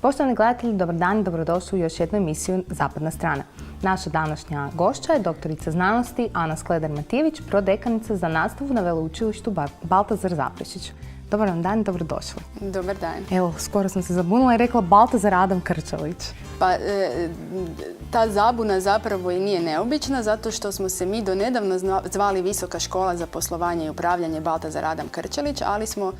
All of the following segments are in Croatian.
Poštovani gledatelji, dobar dan i dobrodošli u još jednu emisiju Zapadna strana. Naša današnja gošća je doktorica znanosti Ana Skleder-Matijević, prodekanica za nastavu na Veleučilištu Baltazar Zaprešić. Dobar vam dan i dobrodošli. Dobar dan. Evo, skoro sam se zabunila i rekla Baltazar Adam Krčalić. Pa, ta zabuna zapravo i nije neobična, zato što smo se mi donedavno zvali Visoka škola za poslovanje i upravljanje Baltazar Adam Krčalić, ali smo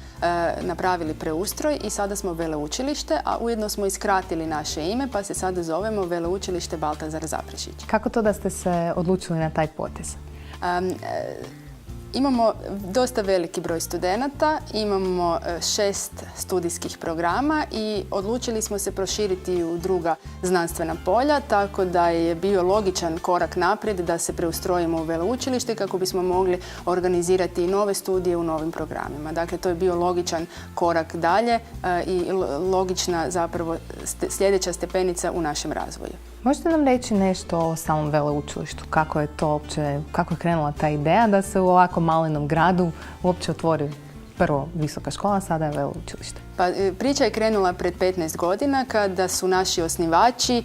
napravili preustroj i sada smo veleučilište, a ujedno smo i skratili naše ime, pa se sada zovemo Veleučilište Baltazar Zaprešić. Kako to da ste se odlučili na taj potez? Imamo dosta veliki broj studenata, imamo 6 studijskih programa i odlučili smo se proširiti u druga znanstvena polja, tako da je bio logičan korak naprijed da se preustrojimo u veleučilište kako bismo mogli organizirati i nove studije u novim programima. Dakle, to je bio logičan korak dalje i logična zapravo sljedeća stepenica u našem razvoju. Možete nam reći nešto o samom veleučilištu? Kako je to uopće, kako je krenula ta ideja da se u ovako malenom gradu uopće otvori prvo visoka škola, sada je veleučilište? Pa, priča je krenula pred 15 godina kada su naši osnivači,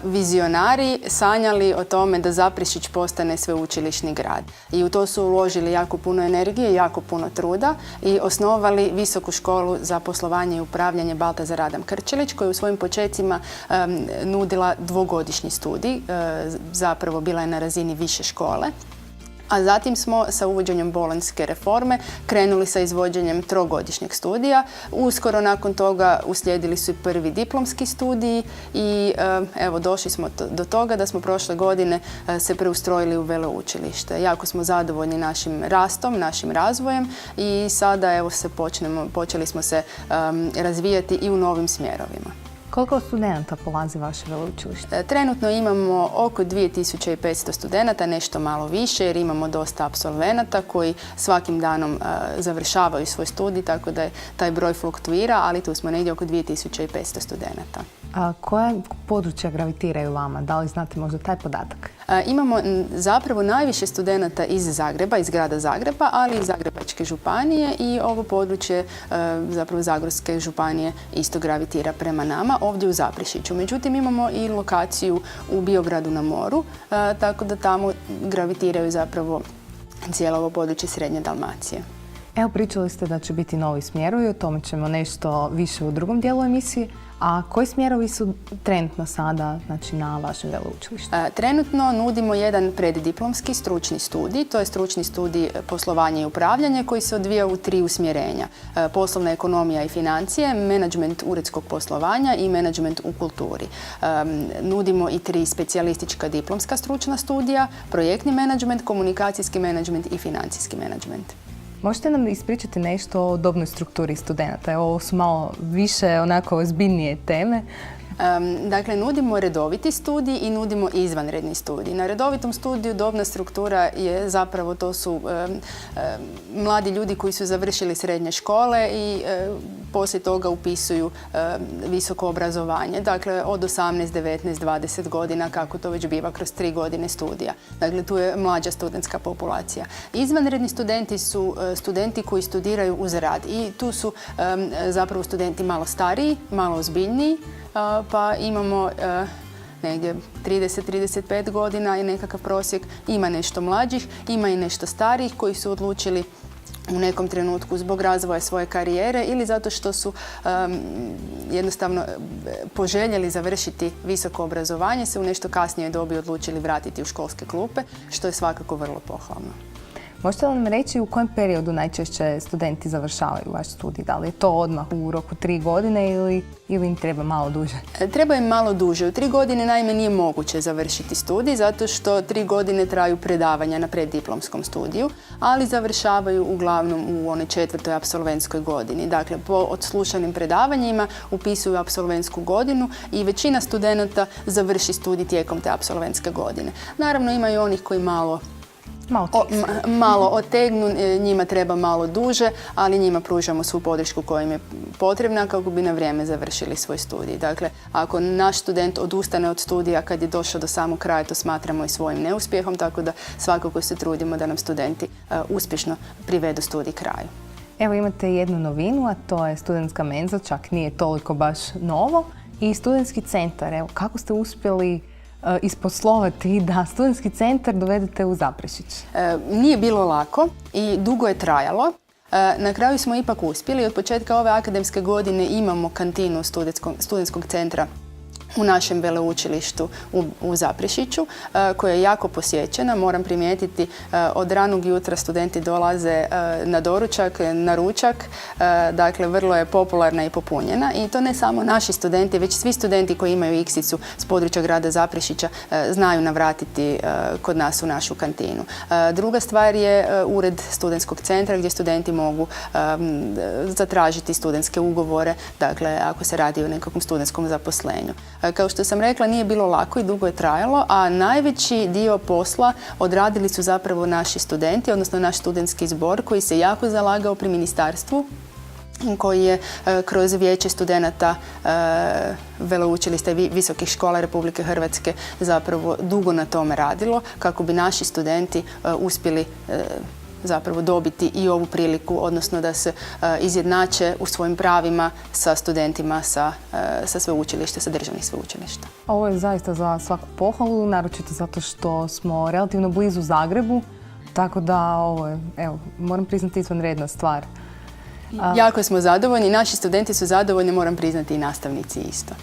vizionari, sanjali o tome da Zaprešić postane sveučilišni grad. I u to su uložili jako puno energije, jako puno truda i osnovali Visoku školu za poslovanje i upravljanje Baltazar Adam Krčalić, koja je u svojim počecima nudila dvogodišnji studij, zapravo bila je na razini više škole. A zatim smo sa uvođenjem bolonjske reforme krenuli sa izvođenjem trogodišnjeg studija. Uskoro nakon toga uslijedili su i prvi diplomski studiji i evo došli smo do toga da smo prošle godine se preustrojili u veleučilište. Jako smo zadovoljni našim rastom, našim razvojem i sada evo počeli smo se razvijati i u novim smjerovima. Koliko studenata polazi vaše veleučilište? Trenutno imamo oko 2500 studenata, nešto malo više jer imamo dosta apsolvenata koji svakim danom završavaju svoj studij, tako da je taj broj fluktuira, ali tu smo negdje oko 2500 studenata. A koja područja gravitiraju vama? Da li znate možda taj podatak? Imamo zapravo najviše studenata iz Zagreba, iz grada Zagreba, ali i Zagrebačke županije i ovo područje zapravo Zagorske županije isto gravitira prema nama, ovdje u Zaprešiću. Međutim, imamo i lokaciju u Biogradu na moru, tako da tamo gravitiraju zapravo cijelo ovo područje Srednje Dalmacije. Evo, pričali ste da će biti novi smjerovi, o tome ćemo nešto više u drugom dijelu emisije. A koji smjerovi su trenutno sada na vašem veleučilištu? Trenutno nudimo jedan preddiplomski stručni studij, to je stručni studij poslovanje i upravljanje koji se odvija u 3 usmjerenja. Poslovna ekonomija i financije, menadžment uredskog poslovanja i menadžment u kulturi. Nudimo i 3 specijalistička diplomska stručna studija, projektni menadžment, komunikacijski menadžment i financijski menadžment. Možete nam ispričati nešto o dobnoj strukturi studenata? Ovo su malo više onako ozbiljnije teme. Dakle, nudimo redoviti studij i nudimo izvanredni studij. Na redovitom studiju dobna struktura je zapravo, to su mladi ljudi koji su završili srednje škole i poslije toga upisuju visoko obrazovanje. Dakle, od 18, 19, 20 godina, kako to već biva kroz 3 godine studija. Dakle, tu je mlađa studentska populacija. Izvanredni studenti su studenti koji studiraju uz rad i tu su zapravo studenti malo stariji, malo ozbiljniji, pa imamo negdje 30-35 godina i nekakav prosjek. Ima nešto mlađih, ima i nešto starijih koji su odlučili u nekom trenutku zbog razvoja svoje karijere ili zato što su jednostavno poželjeli završiti visoko obrazovanje, se u nešto kasnije dobi odlučili vratiti u školske klupe, što je svakako vrlo pohvalno. Možete li nam reći u kojem periodu najčešće studenti završavaju vaš studij? Da li je to odmah u roku 3 godine ili im treba malo duže? Treba im malo duže. U 3 godine naime nije moguće završiti studij zato što 3 godine traju predavanja na preddiplomskom studiju, ali završavaju uglavnom u onoj 4. apsolventskoj godini. Dakle, po odslušanim predavanjima upisuju apsolventsku godinu i većina studenata završi studij tijekom te apsolventske godine. Naravno, ima i onih koji malo malo otegnu, njima treba malo duže, ali njima pružamo svu podršku koja im je potrebna kako bi na vrijeme završili svoj studij. Dakle, ako naš student odustane od studija kad je došao do samog kraja, to smatramo i svojim neuspjehom, tako da svakako se trudimo da nam studenti uspješno privedu studij kraju. Evo imate jednu novinu, a to je studentska menza, čak nije toliko baš novo, i studentski centar. Evo, kako ste uspjeli isposlovati da studentski centar dovedete u Zaprešić? Nije bilo lako i dugo je trajalo. Na kraju smo ipak uspjeli. Od početka ove akademske godine imamo kantinu studentskog centra u našem veleučilištu u Zaprešiću, koja je jako posjećena. Moram primijetiti, od ranog jutra studenti dolaze na doručak, na ručak, dakle vrlo je popularna i popunjena. I to ne samo naši studenti, već svi studenti koji imaju iksicu s područja grada Zaprešića znaju navratiti kod nas u našu kantinu. Druga stvar je ured studentskog centra gdje studenti mogu zatražiti studentske ugovore, dakle ako se radi o nekakvom studentskom zaposlenju. Kao što sam rekla, nije bilo lako i dugo je trajalo, a najveći dio posla odradili su zapravo naši studenti, odnosno naš studentski zbor koji se jako zalagao pri ministarstvu, koji je kroz vijeće studenata veleučilišta i visokih škola Republike Hrvatske zapravo dugo na tome radilo kako bi naši studenti uspjeli zapravo dobiti i ovu priliku, odnosno da se izjednače u svojim pravima sa studentima sa sveučilišta, sa državnih sveučilišta. Ovo je zaista za svaku pohvalu, naročito zato što smo relativno blizu Zagrebu, tako da ovo je, evo, moram priznati, izvanredna stvar. Jako smo zadovoljni, naši studenti su zadovoljni, moram priznati i nastavnici isto.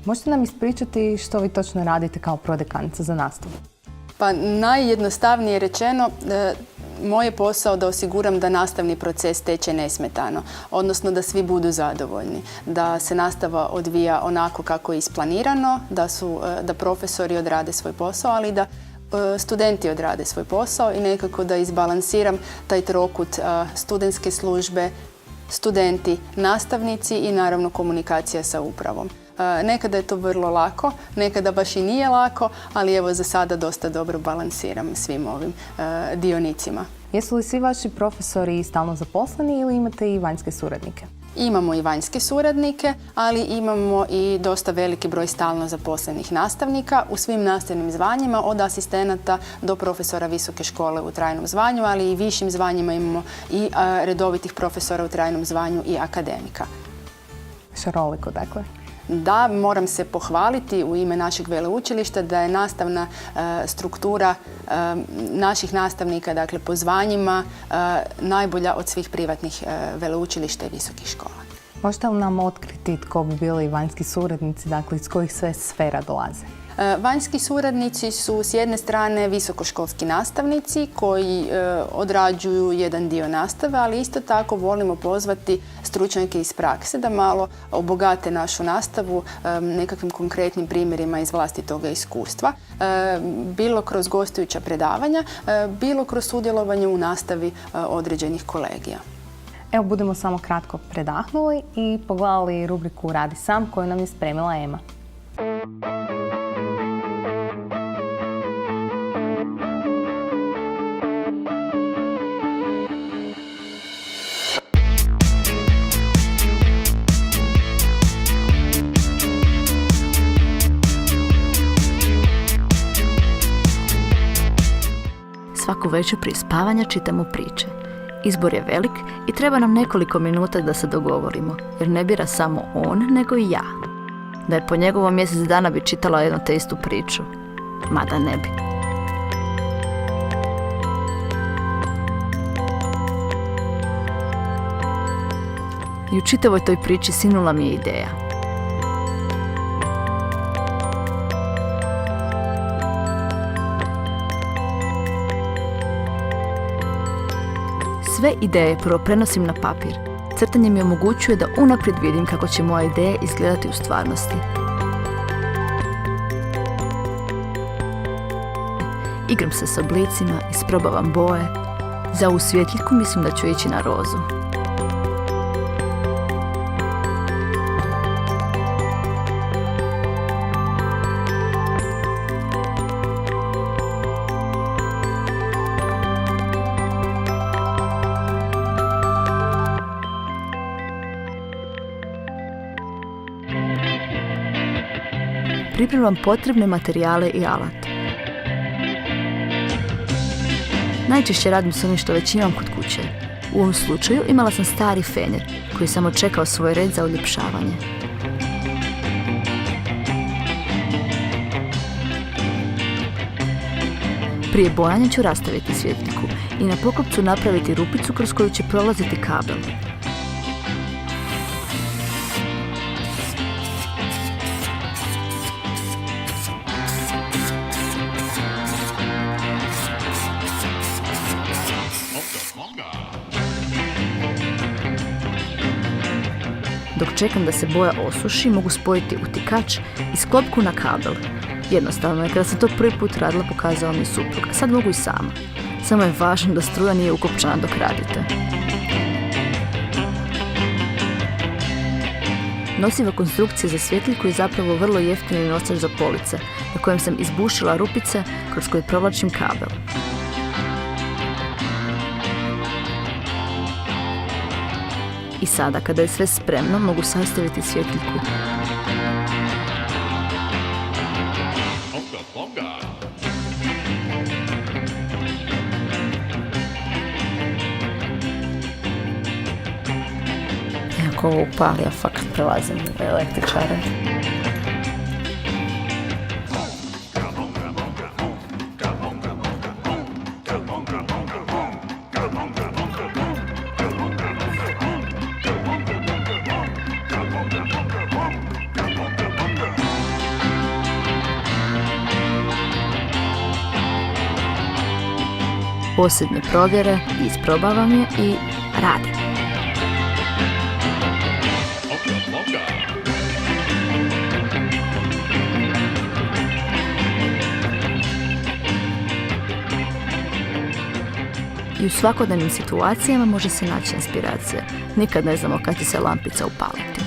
Možete nam ispričati što vi točno radite kao prodekanica za nastavu? Pa najjednostavnije rečeno, moj je posao da osiguram da nastavni proces teče nesmetano, odnosno da svi budu zadovoljni, da se nastava odvija onako kako je isplanirano, da profesori odrade svoj posao, ali da studenti odrade svoj posao i nekako da izbalansiram taj trokut studentske službe, studenti, nastavnici i naravno komunikacija sa upravom. Nekada je to vrlo lako, nekada baš i nije lako, ali evo za sada dosta dobro balansiram svim ovim dionicima. Jesu li svi vaši profesori stalno zaposleni ili imate i vanjske suradnike? Imamo i vanjske suradnike, ali imamo i dosta veliki broj stalno zaposlenih nastavnika u svim nastavnim zvanjima, od asistenata do profesora visoke škole u trajnom zvanju, ali i višim zvanjima imamo i redovitih profesora u trajnom zvanju i akademika. Šaroliko, dakle. Da, moram se pohvaliti u ime našeg veleučilišta da je nastavna struktura naših nastavnika, dakle po zvanjima, najbolja od svih privatnih veleučilišta i visokih škola. Možete li nam otkriti tko bi bili vanjski suradnici, dakle iz kojih sve sfera dolaze? Vanjski suradnici su s jedne strane visokoškolski nastavnici koji odrađuju jedan dio nastave, ali isto tako volimo pozvati stručnjake iz prakse da malo obogate našu nastavu nekakvim konkretnim primjerima iz vlastitoga iskustva, bilo kroz gostujuća predavanja, bilo kroz sudjelovanje u nastavi određenih kolegija. Evo, budemo samo kratko predahnuli i pogledali rubriku Radi sam koju nam je spremila Ema. Svaku večer prije spavanja čitamo priče. Izbor je velik i treba nam nekoliko minuta da se dogovorimo, jer ne bira samo on, nego i ja. Da je po njegovom mjesec dana bi čitala jednu te istu priču. Mada ne bi. I u čitavoj toj priči sinula mi je ideja. Sve ideje prvo prenosim na papir. Crtanje mi omogućuje da unaprijed vidim kako će moja ideja izgledati u stvarnosti. Igram se s oblicima, isprobavam boje. Za ovu svjetljivku mislim da ću ići na rozu. pripremam potrebne materijale i alat. Najčešće radim s onim što već imam kod kuće. U ovom slučaju imala sam stari fenjer koji je samo čekao svoj red za uljepšavanje. Prije bojanja ću rastaviti svjetiljku i na poklopcu napraviti rupicu kroz koju će prolaziti kabel. Dok čekam da se boja osuši, mogu spojiti utikač i sklopku na kabel. Jednostavno je, kada sam to prvi put radila, pokazao mi suprug, a sad mogu i sama. Samo je važno da struja nije ukopčana dok radite. Nosiva konstrukcija za svjetiljku je zapravo vrlo jeftini nosač za police, na kojem sam izbušila rupice kroz koje provlačim kabel. I sada, kada je sve spremno, mogu sastaviti svjetiljku. Ako ovo upali, ja fakat prelazim u električare. Posljednje provjere, isprobavam je i radim. I u svakodnevnim situacijama može se naći inspiracija. Nikad ne znamo kad će se lampica upaliti.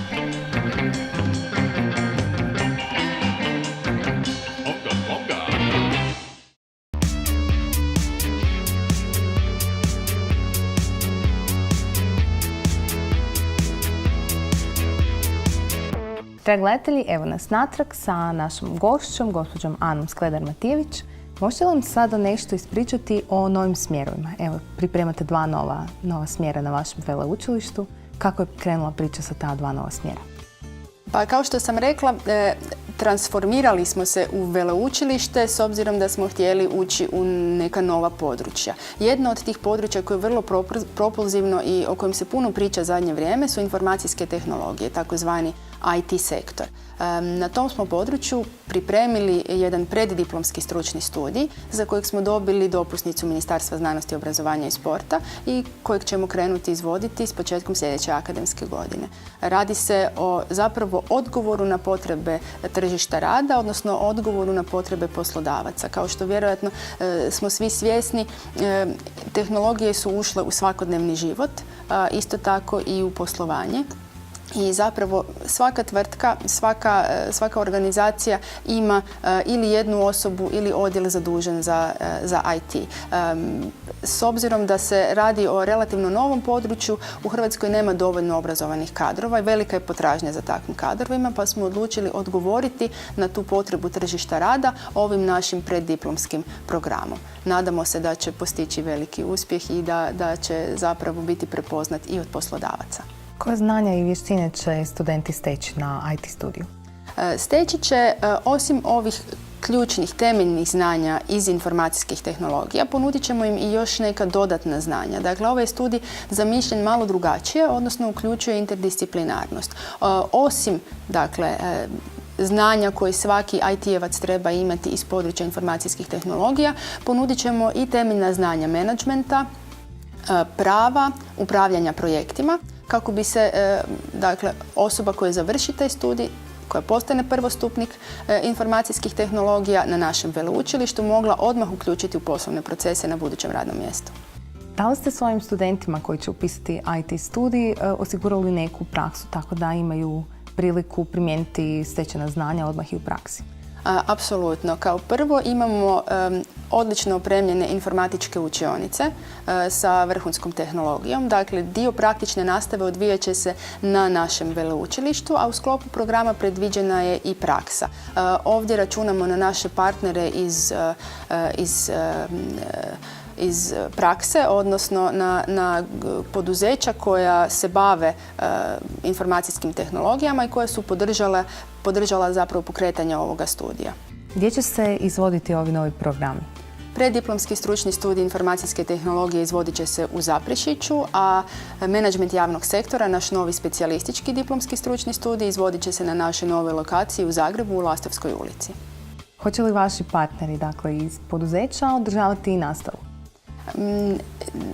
Dragi gledatelji, evo nas natrag sa našom gošćom, gospođom Anom Skledar-Matijević. Možete li nam sada nešto ispričati o novim smjerovima? Evo, pripremate dva nova smjera na vašem veleučilištu. Kako je krenula priča sa ta dva nova smjera? Pa kao što sam rekla, transformirali smo se u veleučilište s obzirom da smo htjeli ući u neka nova područja. Jedno od tih područja koje je vrlo propulzivno i o kojem se puno priča zadnje vrijeme su informacijske tehnologije, takozvani IT sektor. Na tom smo području pripremili jedan preddiplomski stručni studij za kojeg smo dobili dopusnicu Ministarstva znanosti, obrazovanja i sporta i kojeg ćemo krenuti izvoditi s početkom sljedeće akademske godine. Radi se o zapravo odgovoru na potrebe tržišta rada, odnosno odgovoru na potrebe poslodavaca. Kao što vjerojatno smo svi svjesni, tehnologije su ušle u svakodnevni život, isto tako i u poslovanje. I zapravo svaka tvrtka, svaka organizacija ima ili jednu osobu ili odjel zadužen za IT. S obzirom da se radi o relativno novom području, u Hrvatskoj nema dovoljno obrazovanih kadrova i velika je potražnja za takvim kadrovima, pa smo odlučili odgovoriti na tu potrebu tržišta rada ovim našim preddiplomskim programom. Nadamo se da će postići veliki uspjeh i da će zapravo biti prepoznat i od poslodavaca. Koje znanja i vještine će studenti steći na IT studiju? Steći će, osim ovih ključnih temeljnih znanja iz informacijskih tehnologija, ponudit ćemo im i još neka dodatna znanja. Dakle, ovaj studij zamišljen malo drugačije, odnosno uključuje interdisciplinarnost. Osim, dakle, znanja koje svaki IT-evac treba imati iz područja informacijskih tehnologija, ponudit ćemo i temeljna znanja menadžmenta, prava, upravljanja projektima, kako bi se dakle, osoba koja završi taj studij, koja postane prvostupnik informacijskih tehnologija na našem veleučilištu, mogla odmah uključiti u poslovne procese na budućem radnom mjestu. Da li ste svojim studentima koji će upisati IT studij osigurali neku praksu tako da imaju priliku primijeniti stečena znanja odmah i u praksi? Apsolutno. Kao prvo imamo odlično opremljene informatičke učionice sa vrhunskom tehnologijom. Dakle, dio praktične nastave odvijat će se na našem veleučilištu, a u sklopu programa predviđena je i praksa. Ovdje računamo na naše partnere iz prakse, odnosno na poduzeća koja se bave informacijskim tehnologijama i koja su podržala zapravo pokretanje ovoga studija. Gdje će se izvoditi ovi novi programi? Preddiplomski stručni studij informacijske tehnologije izvodit će se u Zaprešiću, a menadžment javnog sektora, naš novi specijalistički diplomski stručni studij, izvodit će se na našoj novoj lokaciji u Zagrebu u Lastovskoj ulici. Hoće li vaši partneri, dakle iz poduzeća, održavati i nastavu?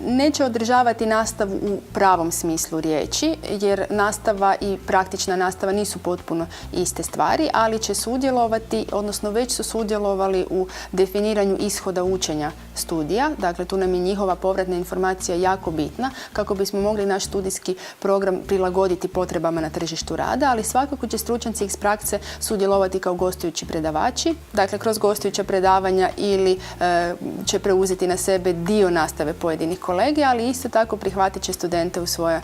Neće održavati nastavu u pravom smislu riječi, jer nastava i praktična nastava nisu potpuno iste stvari, ali će sudjelovati, odnosno već su sudjelovali u definiranju ishoda učenja studija. Dakle, tu nam je njihova povratna informacija jako bitna kako bismo mogli naš studijski program prilagoditi potrebama na tržištu rada, ali svakako će stručnjaci iz prakse sudjelovati kao gostujući predavači, dakle kroz gostujuća predavanja ili će preuzeti na sebe dio nastave pojedinih kolegija, ali isto tako prihvatit će studente u svoja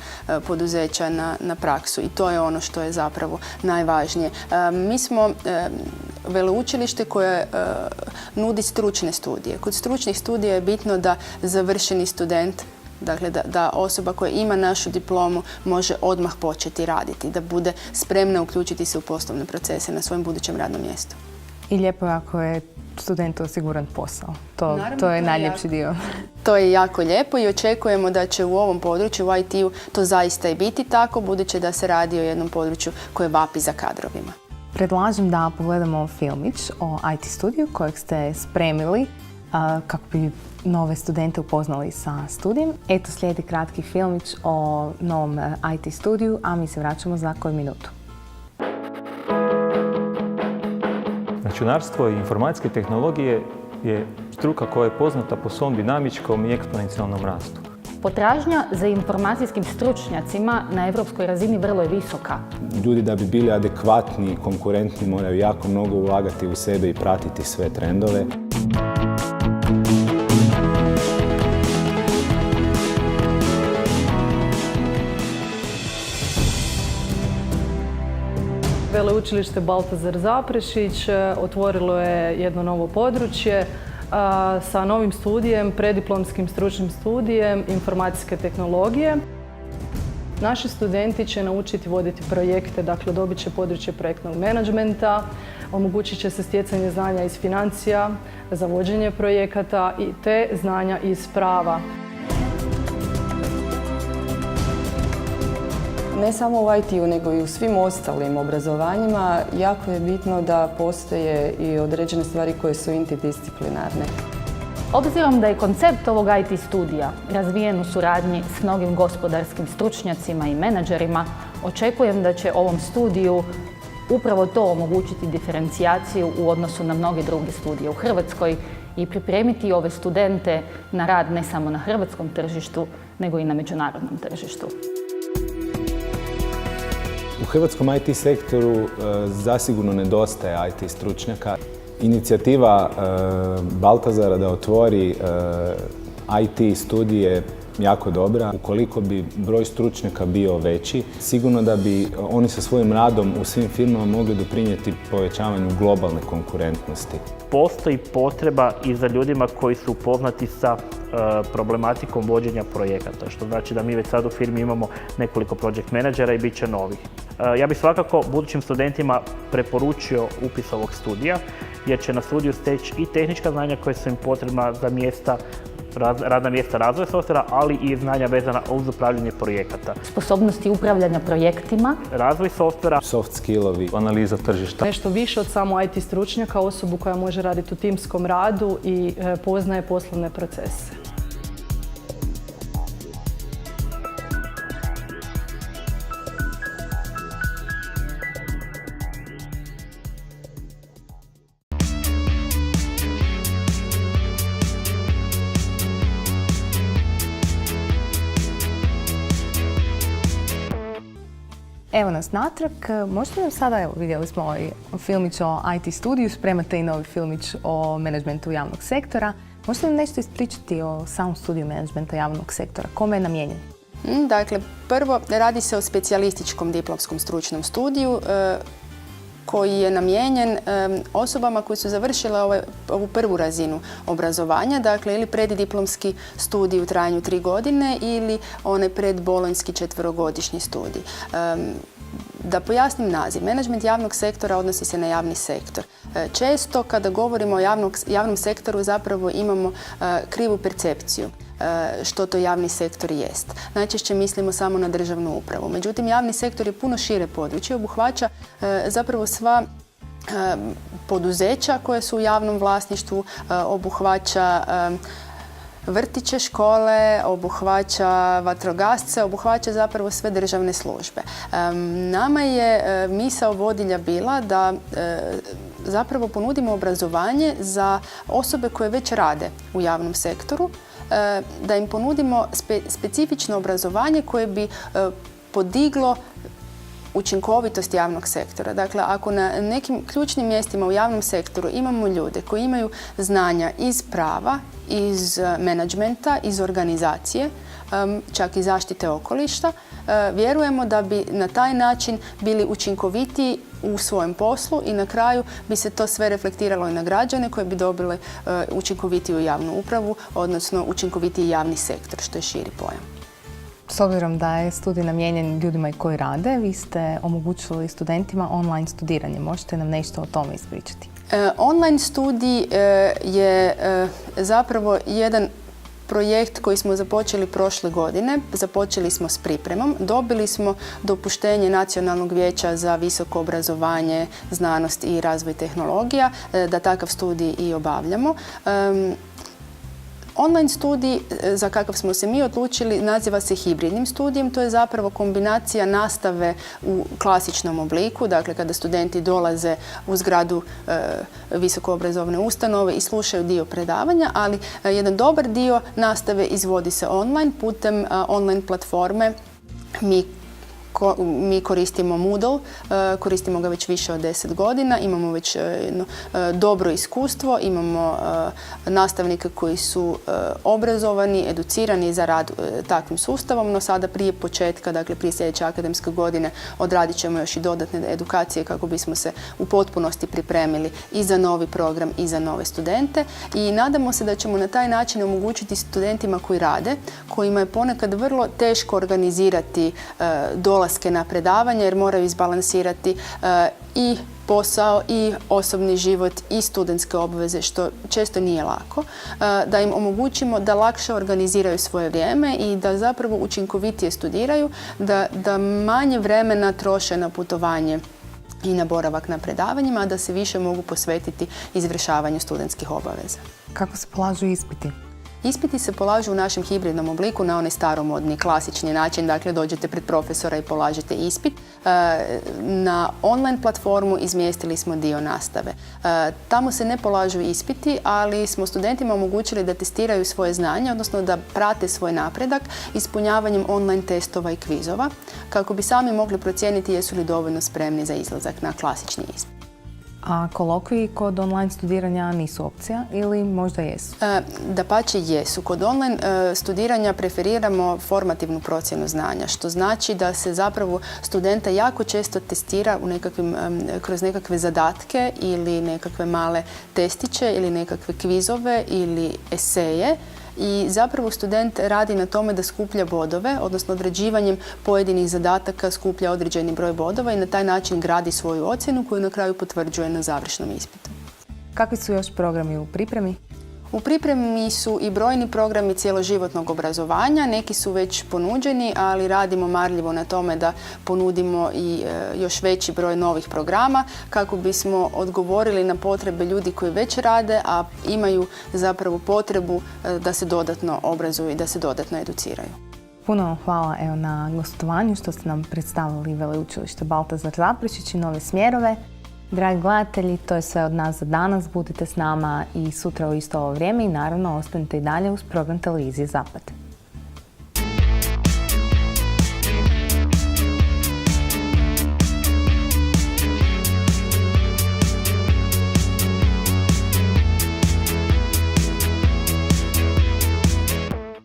poduzeća na praksu i to je ono što je zapravo najvažnije. Mi smo veleučilište koje nudi stručne studije. Kod stručnih studija je bitno da završeni student, dakle da osoba koja ima našu diplomu može odmah početi raditi, da bude spremna uključiti se u poslovne procese na svojem budućem radnom mjestu. I lijepo je ako je studentu osiguran posao. To je najljepši dio. To je jako lijepo i očekujemo da će u ovom području, u IT-u, to zaista i biti tako, budući da se radi o jednom području koje vapi za kadrovima. Predlažem da pogledamo filmić o IT studiju kojeg ste spremili kako bi nove studente upoznali sa studijem. Eto, slijedi kratki filmić o novom IT studiju, a mi se vraćamo za koju minutu. Računarstvo i informacijske tehnologije je struka koja je poznata po svom dinamičkom i eksponencijalnom rastu. Potražnja za informacijskim stručnjacima na europskoj razini vrlo je visoka. Ljudi da bi bili adekvatni i konkurentni moraju jako mnogo ulagati u sebe i pratiti sve trendove. Veleučilište Baltazar Zaprešić otvorilo je jedno novo područje sa novim studijem, prediplomskim stručnim studijem informacijske tehnologije. Naši studenti će naučiti voditi projekte, dakle dobit će područje projektnog menadžmenta, omogućit će se stjecanje znanja iz financija za vođenje projekata i te znanja iz prava. Ne samo u IT-u, nego i u svim ostalim obrazovanjima jako je bitno da postoje i određene stvari koje su interdisciplinarne. Obzirom da je koncept ovog IT studija razvijen u suradnji s mnogim gospodarskim stručnjacima i menadžerima, očekujem da će ovom studiju upravo to omogućiti diferencijaciju u odnosu na mnoge druge studije u Hrvatskoj i pripremiti ove studente na rad ne samo na hrvatskom tržištu, nego i na međunarodnom tržištu. U hrvatskom IT sektoru zasigurno nedostaje IT stručnjaka. Inicijativa Baltazara da otvori IT studije jako dobra. Ukoliko bi broj stručnjaka bio veći, sigurno da bi oni sa svojim radom u svim firmama mogli doprinijeti povećavanju globalne konkurentnosti. Postoji potreba i za ljudima koji su upoznati sa problematikom vođenja projekata, što znači da mi već sad u firmi imamo nekoliko project menadžera i bit će novih. Ja bih svakako budućim studentima preporučio upis ovog studija, jer će na studiju steći i tehnička znanja koja su im potrebna za radna mjesta razvoja softvera, ali i znanja vezana uz upravljanje projekata. Sposobnosti upravljanja projektima, razvoj softvera, soft skillovi, Analiza tržišta. Nešto više od samo IT stručnjaka, osobu koja može raditi u timskom radu i poznaje poslovne procese. Evo nas natrag. Možete nam sada, evo vidjeli smo ovaj filmić o IT studiju, spremate i novi filmić o menadžmentu javnog sektora. Možete nam nešto ispričati o samom studiju menadžmenta javnog sektora? Kome je namijenjen? Dakle, prvo radi se o specijalističkom diplomskom stručnom studiju koji je namijenjen osobama koji su završile ovu prvu razinu obrazovanja, dakle ili preddiplomski studij u trajanju 3 godine ili onaj predbolonjski 4-godišnji studij. Da pojasnim naziv, menadžment javnog sektora odnosi se na javni sektor. Često kada govorimo o javnom sektoru zapravo imamo krivu percepciju što to javni sektor jest. Najčešće mislimo samo na državnu upravu. Međutim, javni sektor je puno šire područje, obuhvaća zapravo sva poduzeća koje su u javnom vlasništvu, obuhvaća vrtiće, škole, obuhvaća vatrogasce, obuhvaća zapravo sve državne službe. Nama je misao vodilja bila da zapravo ponudimo obrazovanje za osobe koje već rade u javnom sektoru, da im ponudimo specifično obrazovanje koje bi podiglo učinkovitost javnog sektora. Dakle, ako na nekim ključnim mjestima u javnom sektoru imamo ljude koji imaju znanja iz prava, iz menadžmenta, iz organizacije, čak i zaštite okoliša, vjerujemo da bi na taj način bili učinkovitiji u svojem poslu i na kraju bi se to sve reflektiralo i na građane koji bi dobili učinkovitiju javnu upravu, odnosno učinkovitiji javni sektor, što je širi pojam. S obzirom da je studij namijenjen ljudima koji rade, vi ste omogućili studentima online studiranje. Možete nam nešto o tome ispričati? Online studij je zapravo jedan projekt koji smo započeli prošle godine. Započeli smo s pripremom. Dobili smo dopuštenje Nacionalnog vijeća za visoko obrazovanje, znanost i razvoj tehnologija da takav studij i obavljamo. Online studij za kakav smo se mi odlučili naziva se hibridnim studijem. To je zapravo kombinacija nastave u klasičnom obliku, dakle kada studenti dolaze u zgradu visokoobrazovne ustanove i slušaju dio predavanja, ali jedan dobar dio nastave izvodi se online putem online platforme. Mi koristimo Moodle, koristimo ga već više od 10 godina, imamo već jedno dobro iskustvo, imamo nastavnike koji su obrazovani, educirani za rad takvim sustavom, no sada prije početka, dakle prije sljedeće akademske godine, odradit ćemo još i dodatne edukacije kako bismo se u potpunosti pripremili i za novi program i za nove studente i nadamo se da ćemo na taj način omogućiti studentima koji rade, kojima je ponekad vrlo teško organizirati dolaske na predavanje jer moraju izbalansirati i posao i osobni život i studentske obveze, što često nije lako, da im omogućimo da lakše organiziraju svoje vrijeme i da zapravo učinkovitije studiraju, da manje vremena troše na putovanje i na boravak na predavanjima, a da se više mogu posvetiti izvršavanju studentskih obaveza. Kako se polažu ispiti? Ispiti se polažu u našem hibridnom obliku na onaj staromodni, klasični način. Dakle, dođete pred profesora i polažete ispit. Na online platformu izmjestili smo dio nastave. Tamo se ne polažu ispiti, ali smo studentima omogućili da testiraju svoje znanje, odnosno da prate svoj napredak ispunjavanjem online testova i kvizova, kako bi sami mogli procijeniti jesu li dovoljno spremni za izlazak na klasični ispit. A kolokviji kod online studiranja nisu opcija ili možda jesu? Dapače jesu. Kod online studiranja preferiramo formativnu procjenu znanja, što znači da se zapravo studenta jako često testira kroz nekakve zadatke ili nekakve male testiće ili nekakve kvizove ili eseje. I zapravo student radi na tome da skuplja bodove, odnosno određivanjem pojedinih zadataka skuplja određeni broj bodova i na taj način gradi svoju ocjenu koju na kraju potvrđuje na završnom ispitu. Kakvi su još programi u pripremi? U pripremi su i brojni programi cjeloživotnog obrazovanja, neki su već ponuđeni, ali radimo marljivo na tome da ponudimo i još veći broj novih programa kako bismo odgovorili na potrebe ljudi koji već rade, a imaju zapravo potrebu da se dodatno obrazuju i da se dodatno educiraju. Puno vam hvala na gostovanju što ste nam predstavili Veleučilište Baltazar Zaprešić i nove smjerove. Dragi gledatelji, to je sve od nas za danas. Budite s nama i sutra u isto ovo vrijeme i naravno ostanite i dalje uz program Televizije Zapad.